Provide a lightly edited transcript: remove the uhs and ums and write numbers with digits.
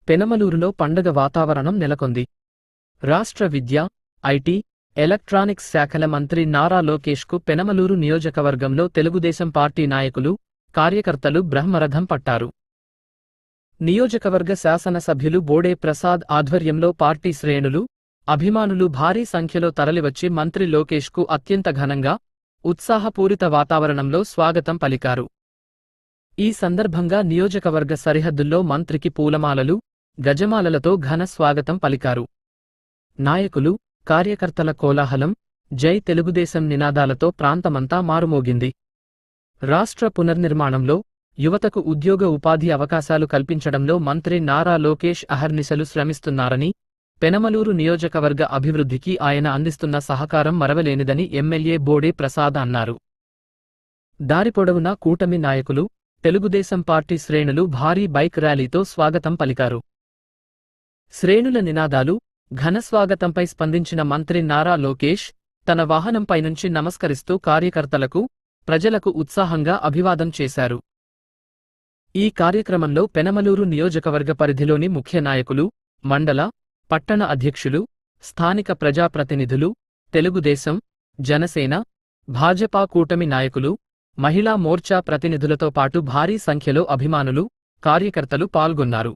పెనమలూరులో పండగ వాతావరణం నెలకొంది. రాష్ట్ర విద్య, ఐటీ, ఎలక్ట్రానిక్స్ శాఖల మంత్రి నారా లోకేష్కు పెనమలూరు నియోజకవర్గంలో తెలుగుదేశం పార్టీ నాయకులు, కార్యకర్తలు బ్రహ్మరథం పట్టారు. నియోజకవర్గ శాసనసభ్యులు బోడే ప్రసాద్ ఆధ్వర్యంలో పార్టీ శ్రేణులు, అభిమానులు భారీ సంఖ్యలో తరలివచ్చి మంత్రి లోకేష్కు అత్యంత ఘనంగా, ఉత్సాహపూరిత వాతావరణంలో స్వాగతం పలికారు. ఈ సందర్భంగా నియోజకవర్గ సరిహద్దుల్లో మంత్రికి పూలమాలలు, గజమాలలతో ఘన స్వాగతం పలికారు. నాయకులు, కార్యకర్తల కోలాహలం, జై తెలుగుదేశం నినాదాలతో ప్రాంతమంతా మారుమోగింది. రాష్ట్ర పునర్నిర్మాణంలో, యువతకు ఉద్యోగ ఉపాధి అవకాశాలు కల్పించడంలో మంత్రి నారా లోకేష్ అహర్నిశలు శ్రమిస్తున్నారని, పెనమలూరు నియోజకవర్గ అభివృద్ధికి ఆయన అందిస్తున్న సహకారం మరవలేనిదని ఎమ్మెల్యే బోడే ప్రసాద్ అన్నారు. దారిపొడవునా కూటమి నాయకులు, తెలుగుదేశం పార్టీ శ్రేణులు భారీ బైక్ ర్యాలీతో స్వాగతం పలికారు. శ్రేణుల నినాదాలు, ఘనస్వాగతంపై స్పందించిన మంత్రి నారా లోకేష్ తన వాహనంపై నుంచి నమస్కరిస్తూ కార్యకర్తలకు, ప్రజలకు ఉత్సాహంగా అభివాదం చేశారు. ఈ కార్యక్రమంలో పెనమలూరు నియోజకవర్గ పరిధిలోని ముఖ్య నాయకులు, మండల, పట్టణ అధ్యక్షులు, స్థానిక ప్రజాప్రతినిధులు, తెలుగుదేశం, జనసేన, భాజపా కూటమి నాయకులు, మహిళా మోర్చా ప్రతినిధులతో పాటు భారీ సంఖ్యలో అభిమానులు, కార్యకర్తలు పాల్గొన్నారు.